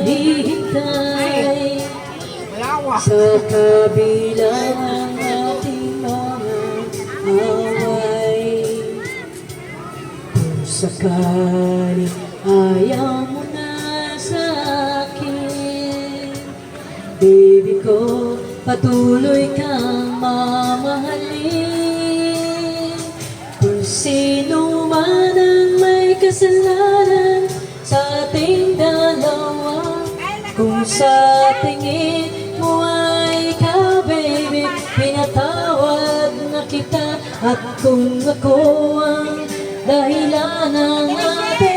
Hihintay sa kabila ng ating mga away. Kung sakali ayaw mo na sa akin, baby ko, patuloy kang mamahalin. Kung sino man ang may kasalanan sa ating dalawa, kung sa tingin mo ay ikaw, baby, pinatawad na kita. At kung ako ang dahilan ng ating